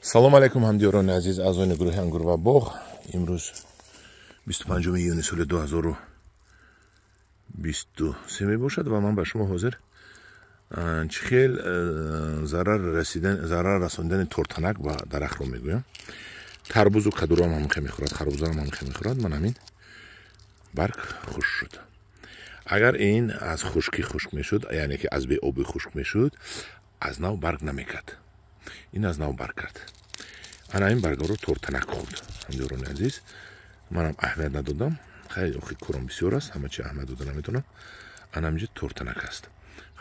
салом алейкум ҳамдиёрони азиз аъзои гурӯҳи ангур ва боғ. имрӯз 25 июни соли 2023 мебошад ва ман ба шумо ҳозир чӣ хел зарар расонидани тортанак ба дарахтро мегӯям. тарбузу кадуроам ҳамин хел мехӯрад, харбузаам ҳамин хел мехӯрад. ман ҳамин барг хушк шуд. агар ин аз хушкӣ хушк мешуд, яъне ки аз беоби хушк мешуд, аз нав барг намекард. ин аз нав барг кард. ана ин баргаро тортанак хӯрд. ҳамдиёрони азиз, манам аҳамият надодам. хеле охи корам бисёр аст, ҳама чи аҳамият дода наметавонам. ана ҳаминҷа тортанак аст.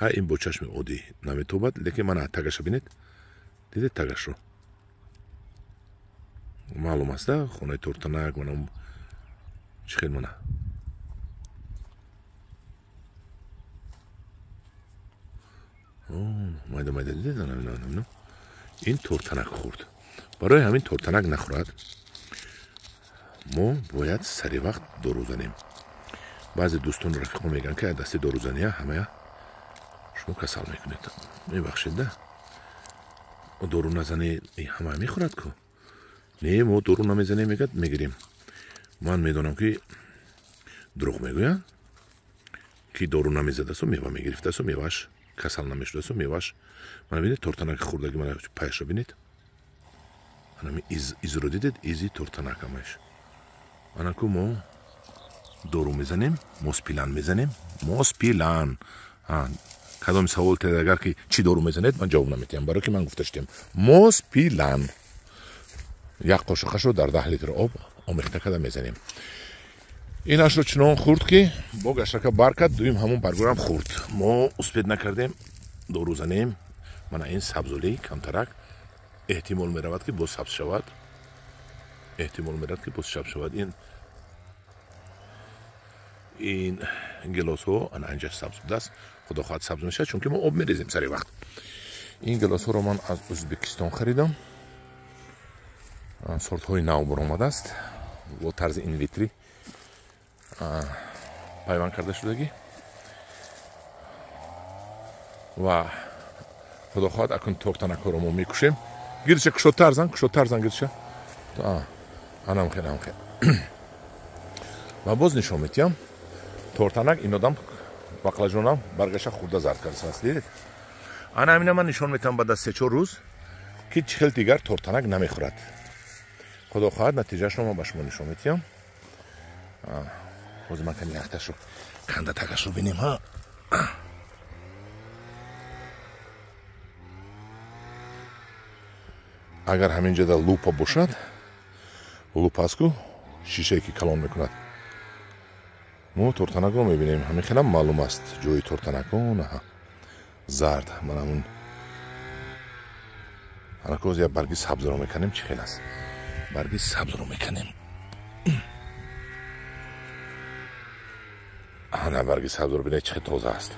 ҳай ин бо чашми оддӣ наметобад, лекин мана тагаша бинед. дидед тагашро? маълум аст хонаи тортанак манам чӣ хел мана. майда майда дидед ана ин тортанак хӯрд. барои ҳамин тортанак нахӯрад, мо бояд сари вақт дору занем. баъзе дӯстон рафиқо мегӯянд ки дасти дорузания ҳамая шумо касал мекунед. мебахшед дору назане ҳама мехӯрад ку. не, мо дору намезанем мегирем. ман медонам ки дурӯғ мегӯянд ки дору намезадасу мева мегирифтасу меваш касал намешудасу меваш. мана бинед тортанаки хӯрдаги мана пайашро бинед. ана изро дидед, изи тортанак ҳамааш. ана ку мо дору мезанем, моспилан мезанем. моспилан. кадоми савол тед агар ки чӣ дору мезанед, ман ҷавоб наметиҳам, барои ки ман гуфта шудем моспилан. як қошиқашро дар 10 литр об омехта када мезанем. инашро чунон хӯрд ки бо гашрака бар кард, дуюм ҳамун баргорам хӯрд. мо успед накардем дору занем. мана ин сабзоли камтарак эҳтимол меравад ки боз сабз шавад. эҳтимол меравад ки боз сабз шавад. ин гилосҳо ана анҷа сабз будааст. худо хоҳад сабз мешавад, чунки мо об мерезем сари вақт. ин гилосҳоро ман аз ӯзбекистон харидам. сортҳои нав баромадааст. бо тарзи инвитри пайванд карда шудагӣ ва худо хоҳад акун тортанакҳоро мо мекушем. гирча кушодтар зан гирча. анам хел ва боз нишон метиҳам. тортанак ин одам бақлаҷонам баргаша хурда зард кардааст. дидед? ана ҳамина ман нишон метиҳам баъд аз 3-4 рӯз ки чӣ хел дигар тортанак намехӯрад. худо хоҳад натиҷаашро ман ба шумо нишон метиҳам. ҳозир ман ками яхташро канда тагашро бинем. агар ҳамин ҷода лупа бошад, лупа аст ку шишае ки калон мекунад, мо тортанакро мебинем. ҳамин хелам маълум аст ҷои тортанако. зард манамун анакоз як барги сабзро меканем. чӣ хел аст? барги сабзро меканем. ана барги сабзро бинед чӣ хел тоза аст.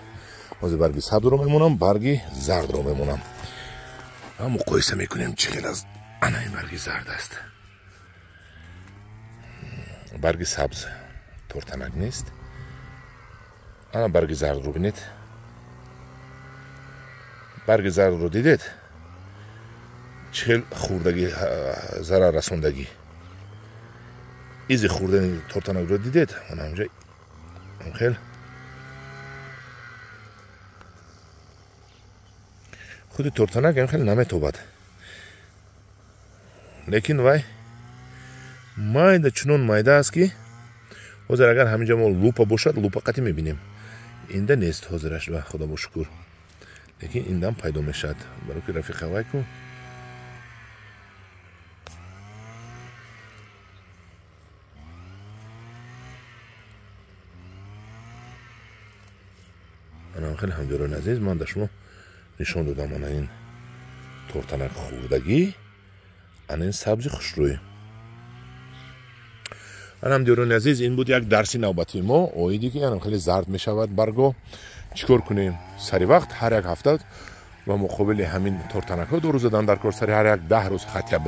ҳозир барги сабзро мемонам, барги зардро мемонам. муқоиса мекунем чӣ хел аст. ана ин барги зард аст. барги сабз тортанак нест. ана барги зардро бинед. барги зардро дидед чӣ хел хӯрдагӣ зарар расондагӣ. изи хӯрдани тортанакро дидед. ана ҳамҷа хел худи тортанак ин хел наметобад. лекин вай майда чунон майда аст ки ҳозир агар ҳаминҷа мо лупа бошад, лупа қатӣ мебинем. инда нест ҳозираш ва худо бо шукр. лекин индам пайдо мешавад. барои ки рафиқа вай ку анам хеле ҳамдиёрони азиз, ман да шумо нишон додам. ана ин тортанак хӯрдагӣ, ана ин сабзи хушрӯй. ана ҳамдиёрони азиз, ин буд як дарси навбатии мо. оиди ки анам хеле зард мешавад барго. чӣ кор кунем? сари вақт ҳар як ҳафта ва муқобили ҳамин тортанакҳо дору задан дар кор. сари ҳар як 10 рӯз хатяб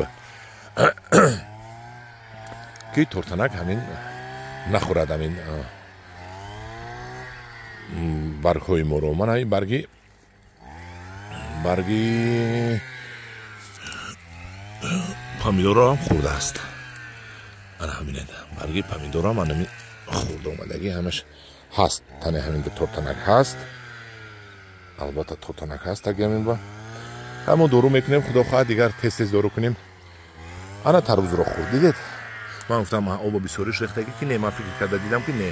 ки тортанак ҳамин нахӯрад ҳамин баргҳои моро. ман ҳамин барги помидора ҳам хурдааст. ана ҳаминед барги помидора ҳам анами хурда омадаги ҳамаш ҳаст. Тани ҳаминда тортанак ҳаст. Албатта тортанак ҳаст агаминба. ҳамон дору мекунем, худо хоҳад дигар тез дору кунем. ана тарбузро хурд дидед. Ман гуфтам оба бисёриш рехтаги ки не, ман фикр карда дидам ки не.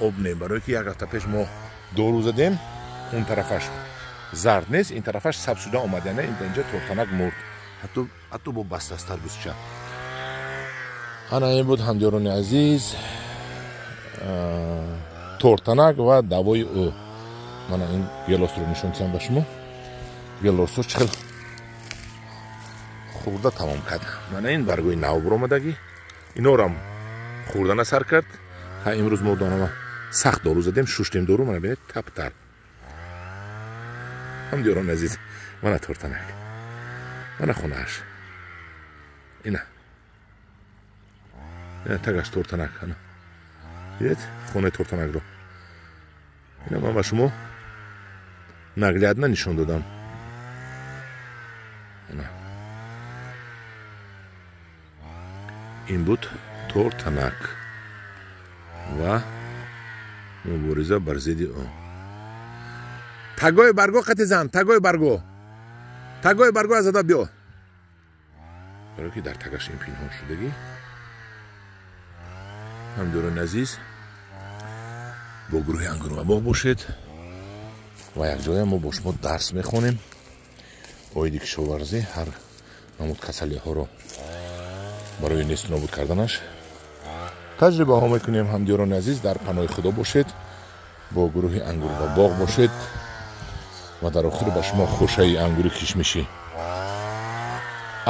Об не, барои ки як ҳафта пеш мо дору задем, он тарафаш зард нест, ин тарафаш сабсуда омад, яъне инҷа тортанак мурд. ҳатто бо бастас тарбузча. ана ин буд ҳамдиёрони азиз, тортанак ва давои ӯ. Мана ин гелосро нишон диҳам ба шумо. Гелосро чил хурда тамом кард. Мана ин баргои нав биромадаги инорам хурдана сар кард. Ҳа имрӯз мо донама сахт дору задем, шуштем дору, мана бинед таптар. ҳамдиёрони азиз, мана тортанак, мана хонааш. Ина тагаш тортанак, ана дидед хонаи тортанакро. Ина ман ба шумо наглядна нишон додам. Ина ин буд тортанак ва мубориза бар зидди он. Тагои барго қати зан, тагои барго аз ада биё. барои ки дар тагаш ин пинҳон шудагӣ. ҳамдиёрони азиз, бо гурӯҳи ангур ва боғ бошед ва якҷоя мо бо шумо дарс мехонем. оиди кишоварзӣ, ҳар намуд касалиҳоро барои несту нобуд карданаш таҷрибаҳо мекунем. ҳамдиёрони азиз, дар паноҳи худо бошед, бо гурӯҳи ангур ва боғ бошед ва дар охир ба шумо хушаи ангури кишмишӣ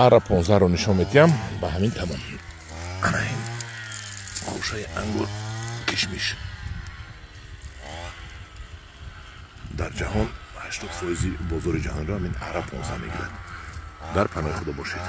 ара 15-ро нишон медиҳам. ба ҳамин тамом. ана ин хушаи ангур кишмиш дар ҷаҳон 80% бозори ҷаҳонро ҳамин ара 15 мегирад. дар паноҳи худо бошед.